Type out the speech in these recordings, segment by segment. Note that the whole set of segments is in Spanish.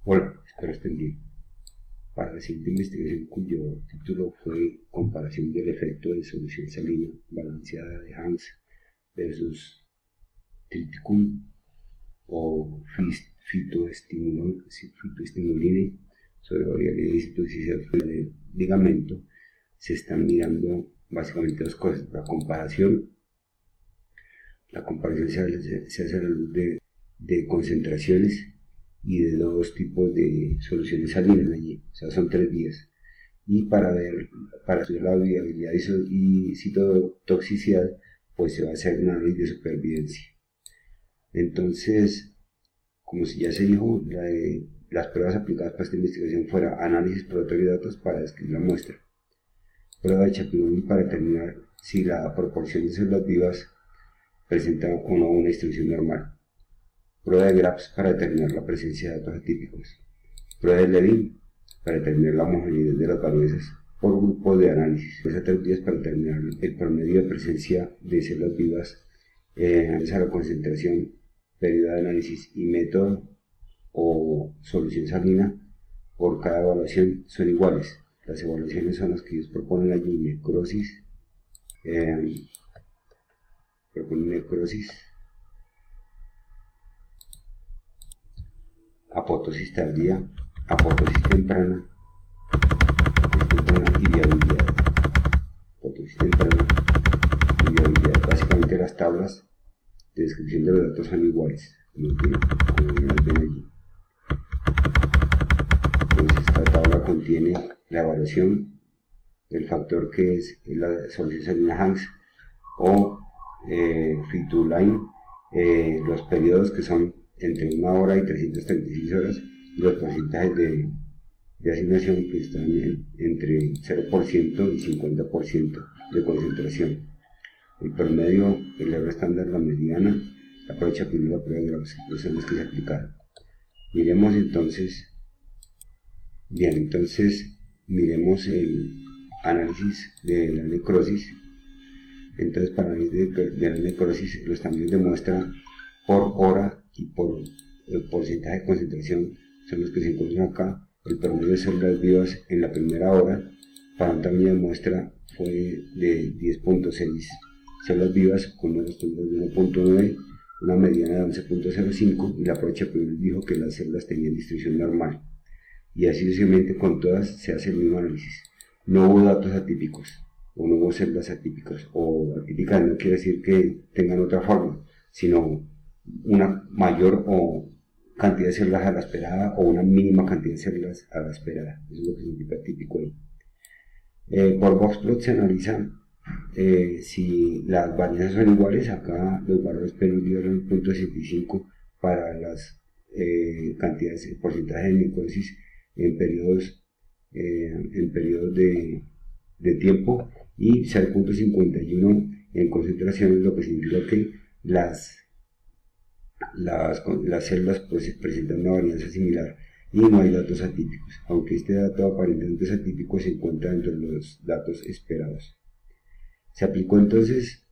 Hola, espero estén bien. Para la siguiente investigación, cuyo título fue Comparación del efecto de solución salina balanceada de Hans versus Triticum o fitoestimuline sobre variabilidad y toxicidad de ligamento, se están mirando básicamente dos cosas. La comparación se hace a la luz de concentraciones y de dos tipos de soluciones salinas allí, o sea, son 3 días. Y para estudiar la viabilidad y citotoxicidad, pues se va a hacer un análisis de supervivencia. Entonces, como si ya se dijo, las pruebas aplicadas para esta investigación fuera análisis exploratorio de datos para describir la muestra, prueba de Chapin para determinar si la proporción de células vivas presenta o no una distribución normal, prueba de Graph para determinar la presencia de datos atípicos, prueba de Levin para determinar la homogeneidad de las varianzas por grupo de análisis. Esas 3 días para determinar el promedio de presencia de células vivas, a la concentración, periodo de análisis y método o solución salina por cada evaluación son iguales. Las evaluaciones son las que ellos proponen allí: necrosis, apoptosis tardía, apoptosis temprana y viabilidad. Apoptosis temprana y viabilidad. Básicamente las tablas de descripción de los datos son iguales, como ven allí. Entonces esta tabla contiene la evaluación, el factor que es la solución salina Hans o Frituline, los periodos que son entre 1 hora y 336 horas, y los porcentajes de asignación que están entre 0% y 50% de concentración. El promedio, el error estándar, la mediana, la prueba de Chapin, la prueba de Graph, los son los que se aplicaron. Miremos entonces miremos el análisis de la necrosis. Entonces, para el análisis de la necrosis, los tamaños de muestra por hora y por el porcentaje de concentración son los que se encuentran acá. El promedio de células vivas en la primera hora para un tamaño de muestra fue de 10.6 células vivas con unos estándares de 1.9, una mediana de 11.05, y la prueba de Chapin dijo que las células tenían distribución normal. Y así sucesivamente con todas se hace el mismo análisis. No hubo datos atípicos, o no hubo células atípicas, o atípicas no quiere decir que tengan otra forma, sino una mayor o cantidad de células a la esperada o una mínima cantidad de células a la esperada. Eso es lo que significa típico ahí. Por boxplot se analiza si las varianzas son iguales. Acá los valores P dieron 0.65 para las cantidades, el porcentaje de necrosis en periodos de tiempo, y 0.51 en concentraciones, lo que significa que las células presentan una varianza similar y no hay datos atípicos, aunque este dato aparentemente atípico se encuentra dentro de los datos esperados. Se aplicó entonces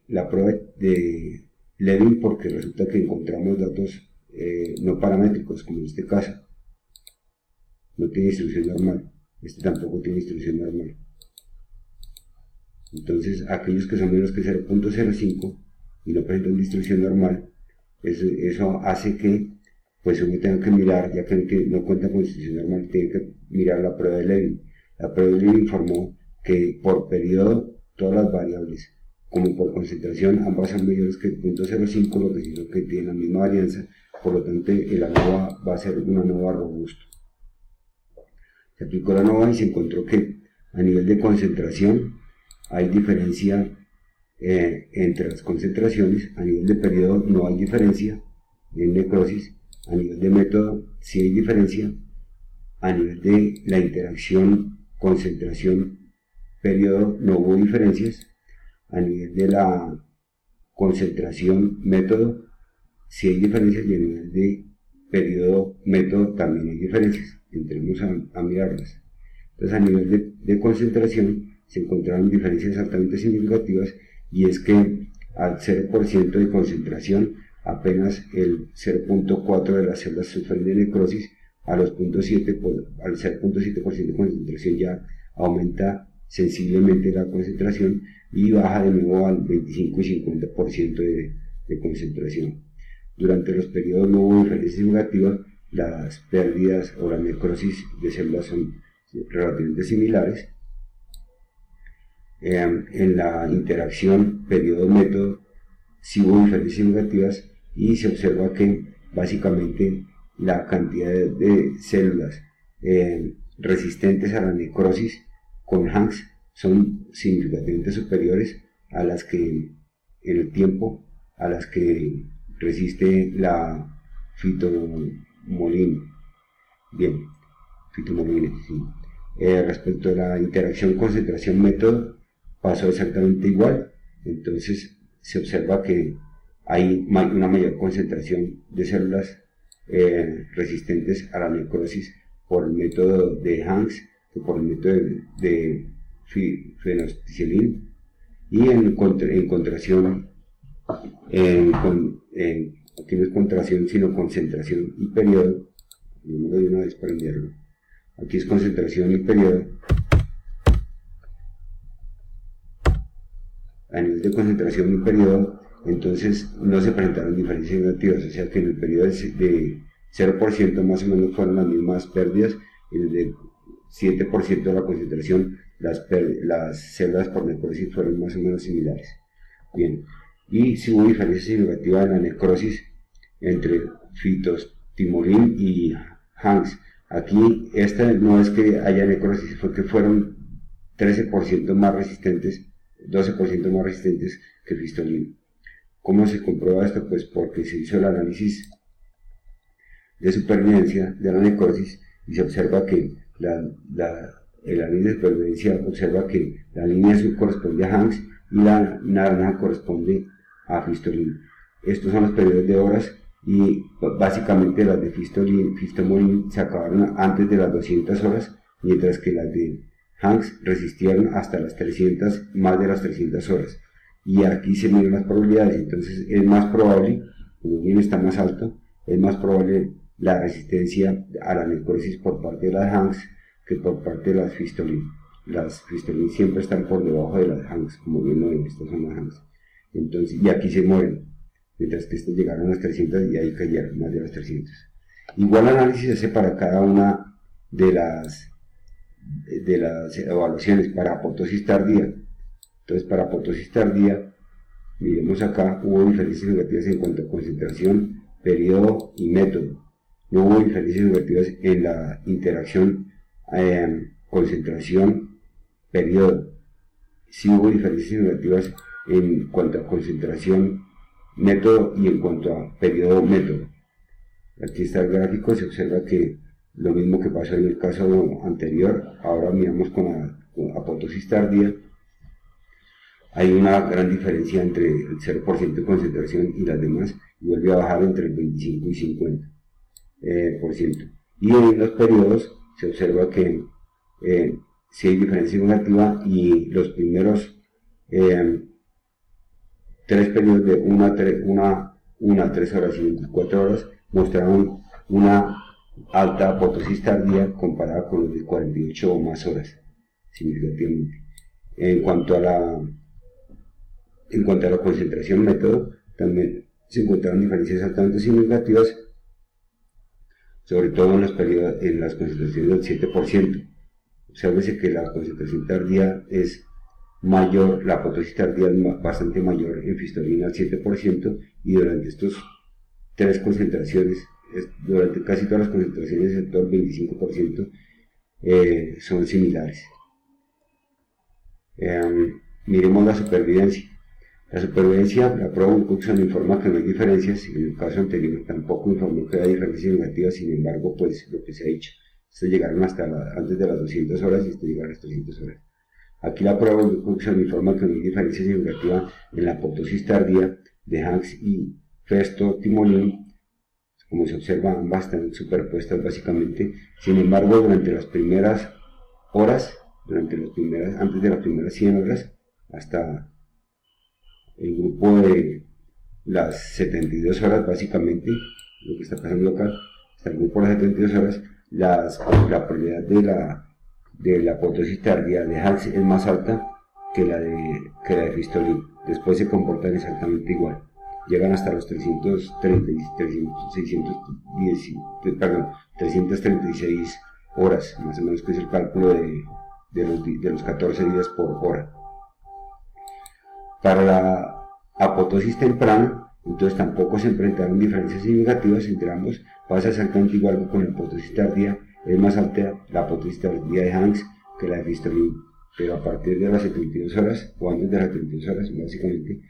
la prueba de Levin porque resulta que encontramos datos no paramétricos, como en este caso. No tiene distribución normal, este tampoco tiene distribución normal. Entonces, aquellos que son menos que 0.05 y no presentan distribución normal, eso hace que pues uno tenga que mirar, ya que no cuenta con distribución normal, tiene que mirar la prueba de Levin. La prueba de Levin informó que por periodo todas las variables como por concentración ambas son mayores que 0.05, lo que significa que tienen la misma varianza, por lo tanto el ANOVA va a ser un ANOVA robusto. Se aplicó la ANOVA y se encontró que a nivel de concentración hay diferencia entre las concentraciones, a nivel de periodo no hay diferencia en necrosis, a nivel de método sí hay diferencia, a nivel de la interacción concentración-periodo no hubo diferencias, a nivel de la concentración-método sí hay diferencias, y a nivel de periodo-método también hay diferencias. Entremos a mirarlas. Entonces, a nivel de concentración se encontraron diferencias altamente significativas, y es que al 0% de concentración apenas el 0.4 de las células sufren de necrosis, al 0.7% de concentración ya aumenta sensiblemente la concentración y baja de nuevo al 25 y 50% de concentración. Durante los periodos no hubo diferencia negativa, las pérdidas o la necrosis de células son relativamente similares. En la interacción periodo-método sí hubo diferencias negativas y se observa que básicamente la cantidad de células resistentes a la necrosis con Hanks son significativamente superiores a las que en el tiempo a las que resiste la fitomolina. Bien, fitomolina, sí. Respecto a la interacción concentración-método, pasó exactamente igual. Entonces se observa que hay una mayor concentración de células resistentes a la necrosis por el método de Hanks que por el método de phenostilin, y en contracción, aquí no es contracción sino concentración y periodo. Número de una vez para enviarlo. Aquí es concentración y periodo. A nivel de concentración y periodo, entonces no se presentaron diferencias negativas, o sea que en el periodo de 0% más o menos fueron las mismas pérdidas, en el de 7% de la concentración las células por necrosis fueron más o menos similares. Bien, y si hubo diferencias significativas en la necrosis entre fitomolina y Hanks. Aquí esta no es que haya necrosis, fue que fueron 13% más resistentes, 12% más resistentes que fistolina. ¿Cómo se comprueba esto? Pues porque se hizo el análisis de supervivencia de la necrosis y se observa que el análisis de supervivencia observa que la línea azul corresponde a Hanks y la naranja corresponde a fistolina. Estos son los periodos de horas y básicamente las de fitomolina se acabaron antes de las 200 horas, mientras que las de Hanks resistieron hasta las 300, más de las 300 horas. Y aquí se miden las probabilidades, entonces es más probable, como bien está más alto, es más probable la resistencia a la necrosis por parte de las Hanks que por parte de las fistolina. Las fistolina siempre están por debajo de las Hanks, como bien lo ven, estas son las Hanks. Entonces, y aquí se mueren, mientras que estas llegaron a las 300 y ahí cayeron más de las 300. Igual análisis se hace para cada una de las evaluaciones para apoptosis tardía. Entonces, para apoptosis tardía, miremos acá, hubo diferencias negativas en cuanto a concentración, periodo y método. No hubo diferencias negativas en la interacción concentración, periodo. Sí hubo diferencias negativas en cuanto a concentración, método y en cuanto a periodo, método. Aquí está el gráfico, se observa que lo mismo que pasó en el caso anterior, ahora miramos con la apoptosis tardía. Hay una gran diferencia entre el 0% de concentración y las demás, y vuelve a bajar entre el 25 y 50%. Y en los periodos se observa que si hay diferencia negativa y los primeros 3 periodos de 1, 3 horas y 24 horas mostraron una alta apoptosis tardía comparada con los de 48 o más horas, significativamente. En cuanto a la concentración método, también se encontraron diferencias altamente significativas, sobre todo en los periodos, en las concentraciones del 7%. Obsérvese que la concentración tardía es mayor, la apoptosis tardía es bastante mayor en fistolina al 7%, y durante estos 3 concentraciones, durante casi todas las concentraciones del sector 25% son similares. Miremos la supervivencia. La supervivencia, la prueba Wilcoxon informa que no hay diferencias, en el caso anterior tampoco informó que hay diferencias negativas, sin embargo, pues lo que se ha dicho, estos llegaron hasta antes de las 200 horas y estos llegaron a las 300 horas. Aquí la prueba Wilcoxon informa que no hay diferencia significativa en la apoptosis tardía de Hanks y fistolina, como se observa, ambas están superpuestas básicamente. Sin embargo, durante las primeras horas, antes de las primeras 100 horas, hasta el grupo de las 72 horas básicamente, lo que está pasando acá, está muy por las 72 horas, la probabilidad de la apoptosis tardía de Hanks es más alta que la de Fistolin. Después se comportan exactamente igual. Llegan hasta los 336 horas, más o menos, que es el cálculo de los 14 días por hora. Para la apoptosis temprana, entonces tampoco se enfrentaron diferencias significativas entre ambos, pasa exactamente igual que con la apoptosis tardía, es más alta la apoptosis tardía de Hanks que la de Fistolin, pero a partir de las 72 horas o antes de las 72 horas, básicamente,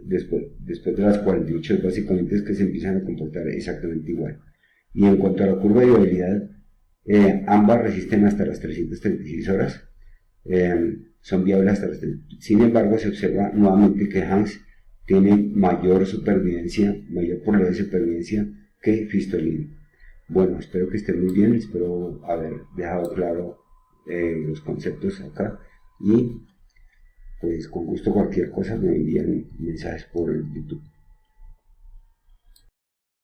después de las 48 básicamente es que se empiezan a comportar exactamente igual. Y en cuanto a la curva de viabilidad, ambas resisten hasta las 336 horas, son viables hasta las 3. Sin embargo, se observa nuevamente que Hanks tiene mayor probabilidad de supervivencia que Fistolin. Bueno, espero que estén muy bien, espero haber dejado claro los conceptos acá, y pues con gusto cualquier cosa me envían mensajes por el YouTube.